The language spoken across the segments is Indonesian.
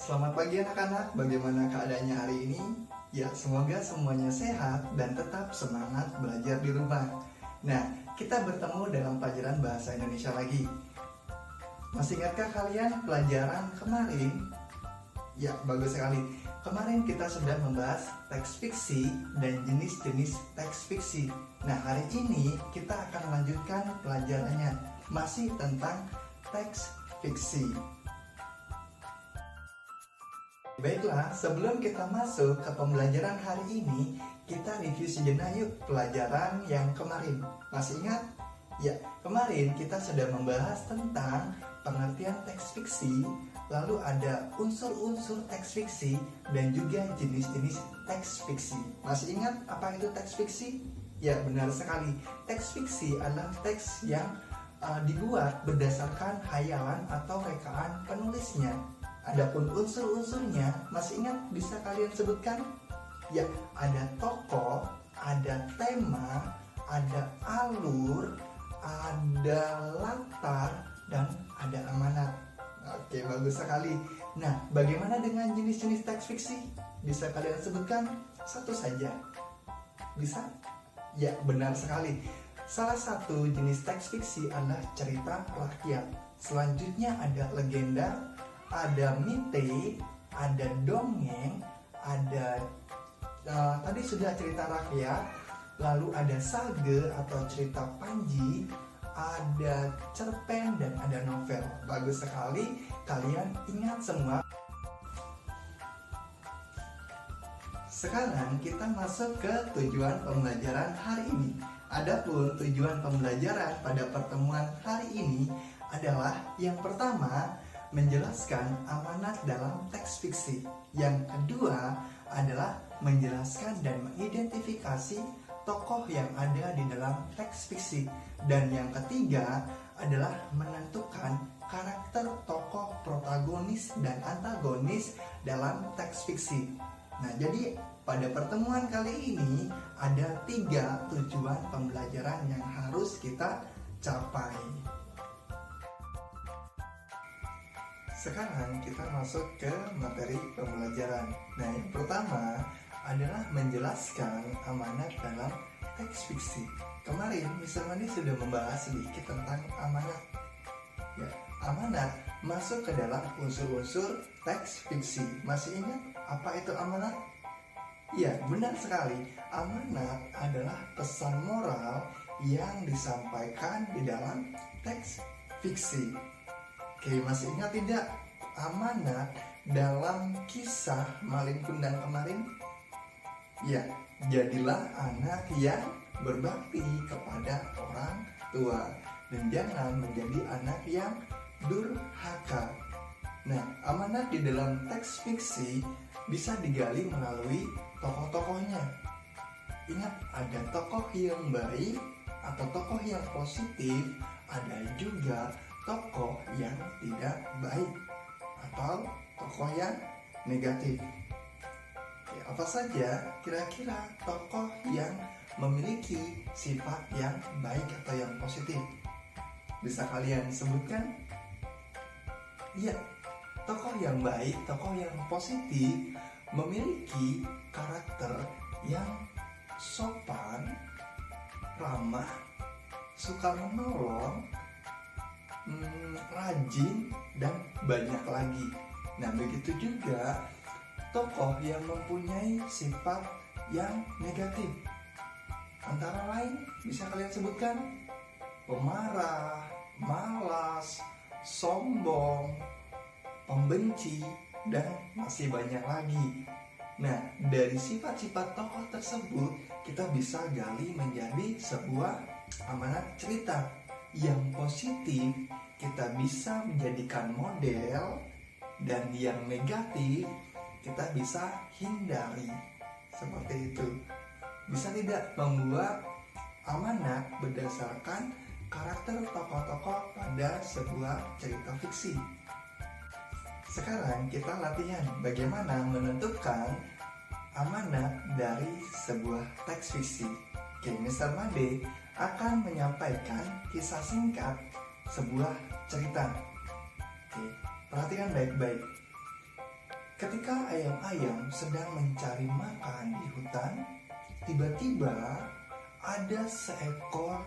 Selamat pagi anak-anak, bagaimana keadaannya hari ini? Ya, semoga semuanya sehat dan tetap semangat belajar di rumah. Nah, kita bertemu dalam pelajaran bahasa Indonesia lagi. Masih ingatkah kalian pelajaran kemarin? Ya, bagus sekali. Kemarin kita sudah membahas teks fiksi dan jenis-jenis teks fiksi. Nah, hari ini kita akan melanjutkan pelajarannya, masih tentang teks fiksi. Baiklah, sebelum kita masuk ke pembelajaran hari ini, kita review sejenak yuk pelajaran yang kemarin. Masih ingat? Ya, kemarin kita sudah membahas tentang pengertian teks fiksi, lalu ada unsur-unsur teks fiksi, dan juga jenis-jenis teks fiksi. Masih ingat apa itu teks fiksi? Ya, benar sekali. Teks fiksi adalah teks yang dibuat berdasarkan hayalan atau rekaan penulisnya. Adapun unsur-unsurnya, masih ingat bisa kalian sebutkan? Ya, ada tokoh, ada tema, ada alur, ada latar, dan ada amanat. Oke, bagus sekali. Nah, bagaimana dengan jenis-jenis teks fiksi? Bisa kalian sebutkan? Satu saja. Bisa? Ya, benar sekali. Salah satu jenis teks fiksi adalah cerita rakyat. Selanjutnya ada legenda, ada mite, ada dongeng, ada tadi sudah cerita rakyat, lalu ada sage atau cerita panji, ada cerpen, dan ada novel. Bagus sekali, kalian ingat semua. Sekarang kita masuk ke tujuan pembelajaran hari ini. Adapun tujuan pembelajaran pada pertemuan hari ini adalah yang pertama, menjelaskan amanat dalam teks fiksi. Yang kedua adalah menjelaskan dan mengidentifikasi tokoh yang ada di dalam teks fiksi. Dan yang ketiga adalah menentukan karakter tokoh protagonis dan antagonis dalam teks fiksi. Nah, jadi pada pertemuan kali ini ada 3 tujuan pembelajaran yang harus kita capai. Sekarang kita masuk ke materi pembelajaran. Nah, yang pertama adalah menjelaskan amanat dalam teks fiksi. Kemarin Mr. Mandi sudah membahas sedikit tentang amanat. Ya, amanat masuk ke dalam unsur-unsur teks fiksi. Masih ingat apa itu amanat? Ya, benar sekali. Amanat adalah pesan moral yang disampaikan di dalam teks fiksi. Oke, masih ingat tidak amanat dalam kisah Malin Kundang kemarin? Ya, jadilah anak yang berbakti kepada orang tua dan jangan menjadi anak yang durhaka. Nah, amanat di dalam teks fiksi bisa digali melalui tokoh-tokohnya. Ingat, ada tokoh yang baik atau tokoh yang positif, ada juga tokoh yang tidak baik atau tokoh yang negatif. Ya, apa saja kira-kira tokoh yang memiliki sifat yang baik atau yang positif? Bisa kalian sebutkan? Ya, tokoh yang baik, tokoh yang positif memiliki karakter yang sopan, ramah, suka menolong, rajin, dan banyak lagi. Nah, begitu juga tokoh yang mempunyai sifat yang negatif. Antara lain bisa kalian sebutkan pemarah, malas, sombong, pembenci, dan masih banyak lagi. Nah, dari sifat-sifat tokoh tersebut kita bisa gali menjadi sebuah amanat cerita. Yang positif kita bisa menjadikan model, dan yang negatif kita bisa hindari. Seperti itu. Bisa tidak membuat amanat berdasarkan karakter tokoh-tokoh pada sebuah cerita fiksi. Sekarang kita latihan bagaimana menentukan amanat dari sebuah teks fiksi. Oke, Mr. Made akan menyampaikan kisah singkat sebuah cerita. Oke, perhatikan baik-baik. Ketika ayam-ayam sedang mencari makan di hutan, tiba-tiba ada seekor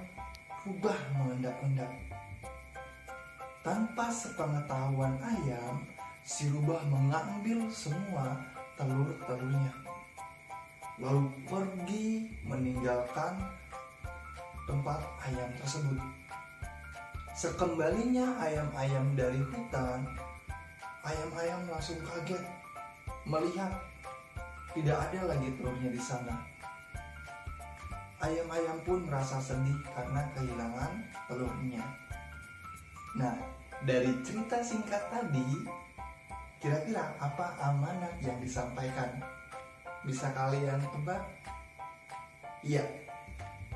rubah mengendap-endap. Tanpa sepengetahuan ayam, si rubah mengambil semua telur-telurnya, lalu pergi meninggalkan tempat ayam tersebut. Sekembalinya ayam-ayam dari hutan, ayam-ayam langsung kaget melihat tidak ada lagi telurnya di sana. Ayam-ayam pun merasa sedih karena kehilangan telurnya. Nah, dari cerita singkat tadi, kira-kira apa amanat yang disampaikan? Bisa kalian tebak? Iya,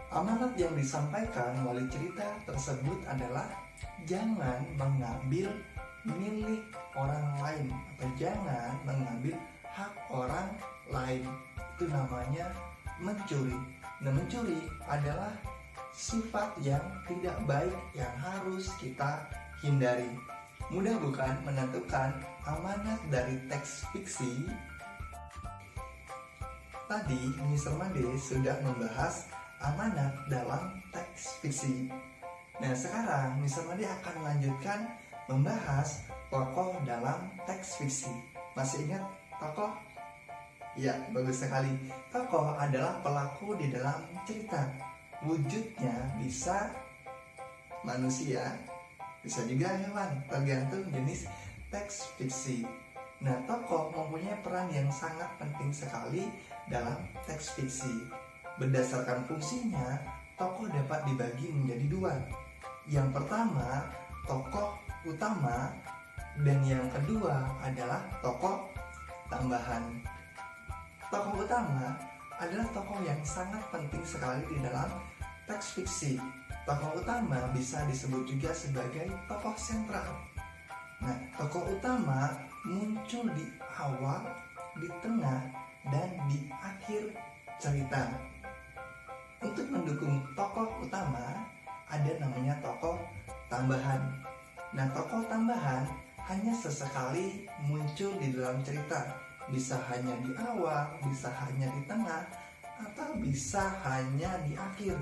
amanat yang disampaikan melalui cerita tersebut adalah jangan mengambil milik orang lain atau jangan mengambil hak orang lain. Itu namanya mencuri. Nah, mencuri adalah sifat yang tidak baik yang harus kita hindari. Mudah bukan menentukan amanat dari teks fiksi? Tadi Mr. Made sudah membahas amanat dalam teks fiksi. Nah, sekarang Mr. Made akan melanjutkan membahas tokoh dalam teks fiksi. Masih ingat tokoh? Ya, bagus sekali. Tokoh adalah pelaku di dalam cerita. Wujudnya bisa manusia, bisa juga hewan, tergantung jenis teks fiksi. Nah, tokoh mempunyai peran yang sangat penting sekali dalam teks fiksi. Berdasarkan fungsinya, tokoh dapat dibagi menjadi dua. Yang pertama, tokoh utama, dan yang kedua adalah tokoh tambahan. Tokoh utama adalah tokoh yang sangat penting sekali di dalam teks fiksi. Tokoh utama bisa disebut juga sebagai tokoh sentral. Nah, tokoh utama muncul di awal, di tengah, dan di akhir cerita. Untuk mendukung tokoh utama, ada namanya tokoh tambahan. Nah, tokoh tambahan hanya sesekali muncul di dalam cerita. Bisa hanya di awal, bisa hanya di tengah, atau bisa hanya di akhir.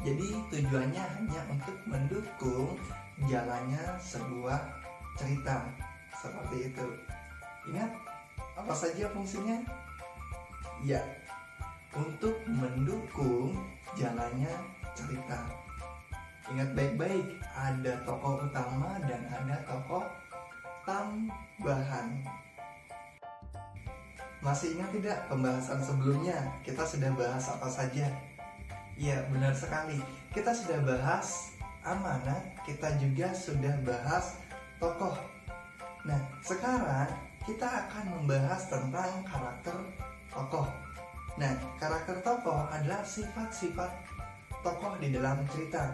Jadi tujuannya hanya untuk mendukung jalannya sebuah cerita. Seperti itu. Ingat apa saja fungsinya? Ya, untuk mendukung jalannya cerita. Ingat baik-baik, ada tokoh utama dan ada tokoh tambahan. Masih ingat tidak pembahasan sebelumnya? Kita sudah bahas apa saja? Ya, benar sekali. Kita sudah bahas amanat, kita juga sudah bahas tokoh. Nah, sekarang kita akan membahas tentang karakter tokoh. Nah, karakter tokoh adalah sifat-sifat tokoh di dalam cerita.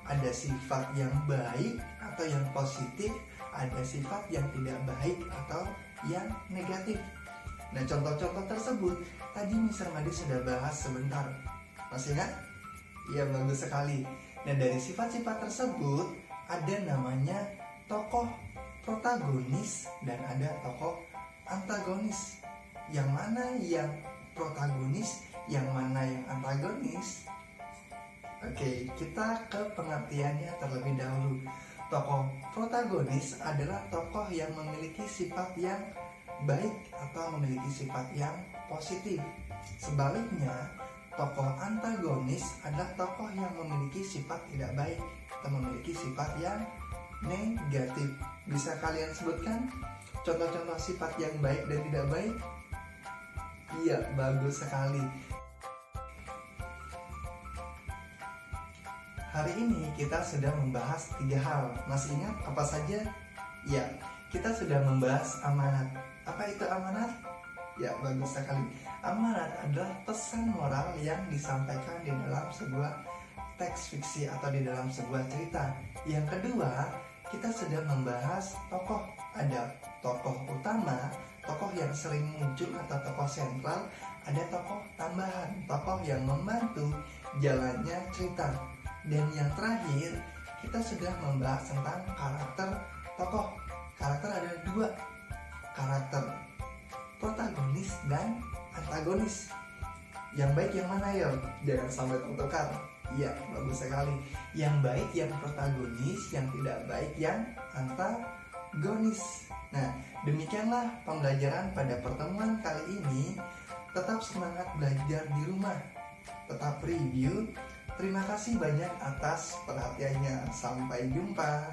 Ada sifat yang baik atau yang positif, ada sifat yang tidak baik atau yang negatif. Nah, contoh-contoh tersebut tadi Mr. Made sudah bahas sebentar. Masih ingat? Ya, bagus sekali. Nah, dari sifat-sifat tersebut ada namanya tokoh protagonis dan ada tokoh antagonis. Yang mana yang protagonis, yang mana yang antagonis? Oke, kita ke pengertiannya terlebih dahulu. Tokoh protagonis adalah tokoh yang memiliki sifat yang baik atau memiliki sifat yang positif. Sebaliknya, tokoh antagonis adalah tokoh yang memiliki sifat tidak baik atau memiliki sifat yang negatif. Bisa kalian sebutkan contoh-contoh sifat yang baik dan tidak baik? Iya, bagus sekali. Hari ini kita sudah membahas 3 hal. Masih ingat apa saja? Ya, kita sudah membahas amanat. Apa itu amanat? Ya, bagus sekali. Amanat adalah pesan moral yang disampaikan di dalam sebuah teks fiksi atau di dalam sebuah cerita. Yang kedua, kita sudah membahas tokoh. Ada tokoh utama, tokoh yang sering muncul atau tokoh sentral, ada tokoh tambahan, tokoh yang membantu jalannya cerita. Dan yang terakhir, kita sudah membahas tentang karakter tokoh. Karakter ada 2, karakter protagonis dan antagonis. Yang baik yang mana ya? Jangan sampai tertukar. Iya, bagus sekali. Yang baik yang protagonis, yang tidak baik yang antagonis. Nah, demikianlah pembelajaran pada pertemuan kali ini. Tetap semangat belajar di rumah. Tetap review. Terima kasih banyak atas perhatiannya. Sampai jumpa.